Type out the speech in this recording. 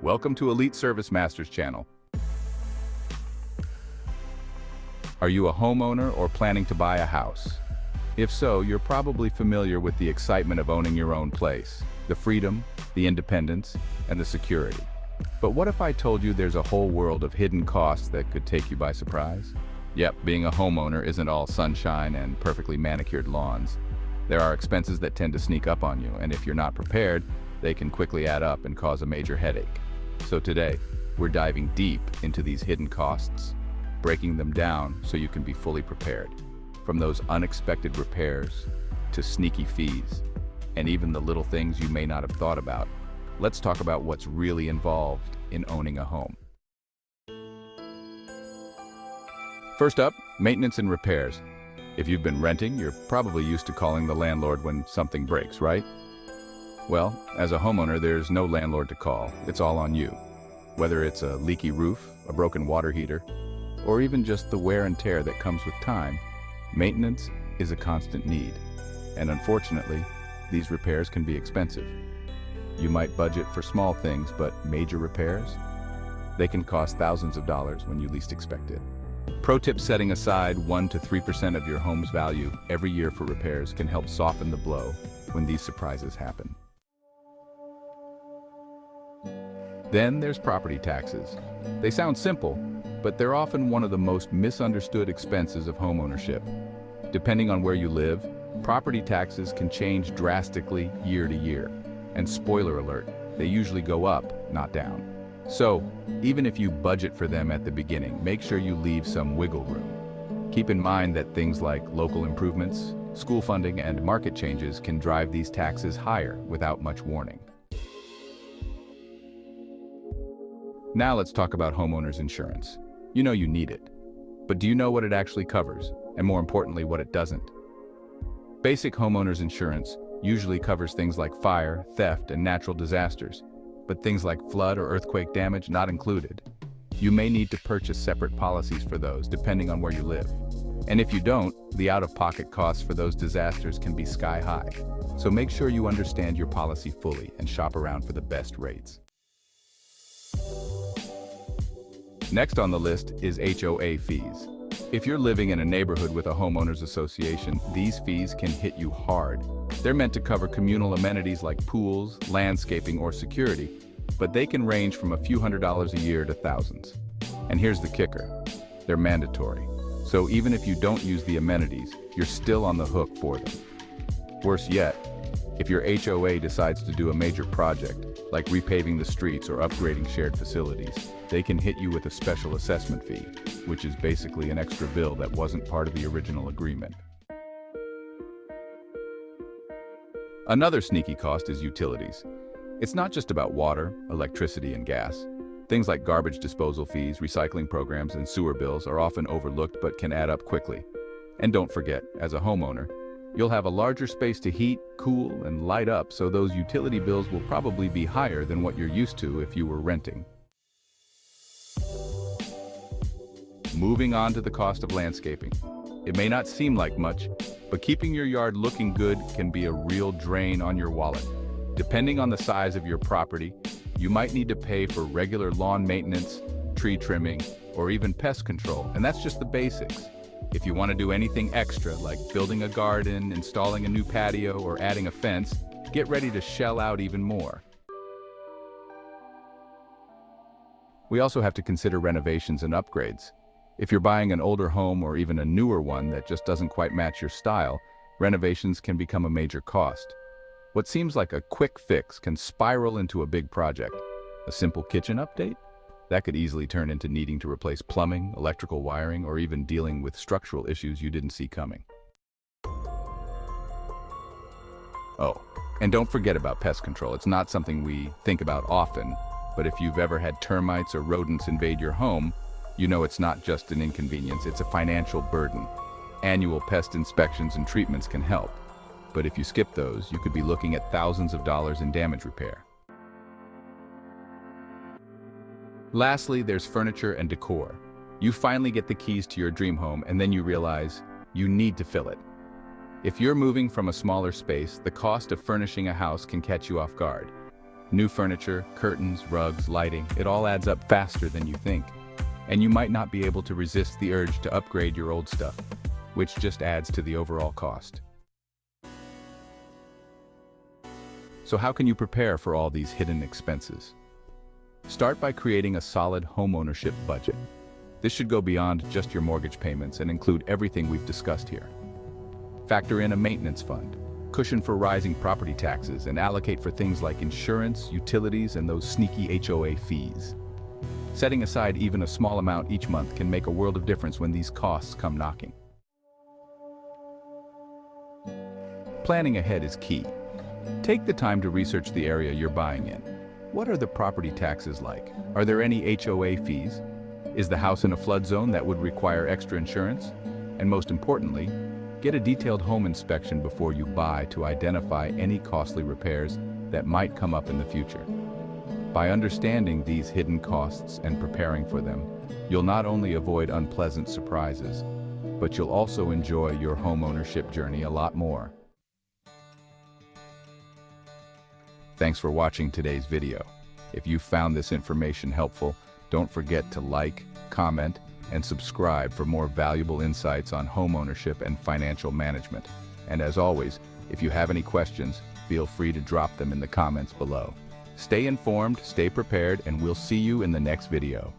Welcome to Elite Service Masters channel. Are you a homeowner or planning to buy a house? If so, you're probably familiar with the excitement of owning your own place, the freedom, the independence, and the security. But what if I told you there's a whole world of hidden costs that could take you by surprise? Yep, being a homeowner isn't all sunshine and perfectly manicured lawns. There are expenses that tend to sneak up on you, and if you're not prepared, they can quickly add up and cause a major headache. So today, we're diving deep into these hidden costs, breaking them down so you can be fully prepared. From those unexpected repairs to sneaky fees, and even the little things you may not have thought about, let's talk about what's really involved in owning a home. First up, maintenance and repairs. If you've been renting, you're probably used to calling the landlord when something breaks, right? Well, as a homeowner, there's no landlord to call. It's all on you. Whether it's a leaky roof, a broken water heater, or even just the wear and tear that comes with time, maintenance is a constant need. And unfortunately, these repairs can be expensive. You might budget for small things, but major repairs? They can cost thousands of dollars when you least expect it. Pro tip: setting aside 1 to 3% of your home's value every year for repairs can help soften the blow when these surprises happen. Then there's property taxes. They sound simple, but they're often one of the most misunderstood expenses of homeownership. Depending on where you live, property taxes can change drastically year to year. And spoiler alert, they usually go up, not down. So, even if you budget for them at the beginning, make sure you leave some wiggle room. Keep in mind that things like local improvements, school funding, and market changes can drive these taxes higher without much warning. Now let's talk about homeowners insurance. You know you need it, but do you know what it actually covers? And more importantly, what it doesn't? Basic homeowners insurance usually covers things like fire, theft, and natural disasters, but things like flood or earthquake damage not included. You may need to purchase separate policies for those, depending on where you live. And if you don't, the out-of-pocket costs for those disasters can be sky high. So make sure you understand your policy fully and shop around for the best rates. Next on the list is HOA fees. If you're living in a neighborhood with a homeowners association, these fees can hit you hard. They're meant to cover communal amenities like pools, landscaping, or security, but they can range from a few $100s a year to thousands. And here's the kicker: they're mandatory. So even if you don't use the amenities, you're still on the hook for them. Worse yet, if your HOA decides to do a major project, like repaving the streets or upgrading shared facilities, they can hit you with a special assessment fee, which is basically an extra bill that wasn't part of the original agreement. Another sneaky cost is utilities. It's not just about water, electricity, and gas. Things like garbage disposal fees, recycling programs, and sewer bills are often overlooked but can add up quickly. And don't forget, as a homeowner, you'll have a larger space to heat, cool, and light up, so those utility bills will probably be higher than what you're used to if you were renting. Moving on to the cost of landscaping. It may not seem like much, but keeping your yard looking good can be a real drain on your wallet. Depending on the size of your property, you might need to pay for regular lawn maintenance, tree trimming, or even pest control, and that's just the basics. If you want to do anything extra, like building a garden, installing a new patio, or adding a fence, get ready to shell out even more. We also have to consider renovations and upgrades. If you're buying an older home or even a newer one that just doesn't quite match your style, renovations can become a major cost. What seems like a quick fix can spiral into a big project. A simple kitchen update? That could easily turn into needing to replace plumbing, electrical wiring, or even dealing with structural issues you didn't see coming. Oh, and don't forget about pest control. It's not something we think about often, but if you've ever had termites or rodents invade your home, you know it's not just an inconvenience, it's a financial burden. Annual pest inspections and treatments can help, but if you skip those, you could be looking at thousands of dollars in damage repair. Lastly, there's furniture and decor. You finally get the keys to your dream home, and then you realize you need to fill it. If you're moving from a smaller space, the cost of furnishing a house can catch you off guard. New furniture, curtains, rugs, lighting, it all adds up faster than you think. And you might not be able to resist the urge to upgrade your old stuff, which just adds to the overall cost. So how can you prepare for all these hidden expenses? Start by creating a solid homeownership budget. This should go beyond just your mortgage payments and include everything we've discussed here. Factor in a maintenance fund, cushion for rising property taxes, and allocate for things like insurance, utilities, and those sneaky HOA fees. Setting aside even a small amount each month can make a world of difference when these costs come knocking. Planning ahead is key. Take the time to research the area you're buying in. What are the property taxes like? Are there any HOA fees? Is the house in a flood zone that would require extra insurance? And most importantly, get a detailed home inspection before you buy to identify any costly repairs that might come up in the future. By understanding these hidden costs and preparing for them, you'll not only avoid unpleasant surprises, but you'll also enjoy your homeownership journey a lot more. Thanks for watching today's video. If you found this information helpful, don't forget to like, comment, and subscribe for more valuable insights on homeownership and financial management. And as always, if you have any questions, feel free to drop them in the comments below. Stay informed, stay prepared, and we'll see you in the next video.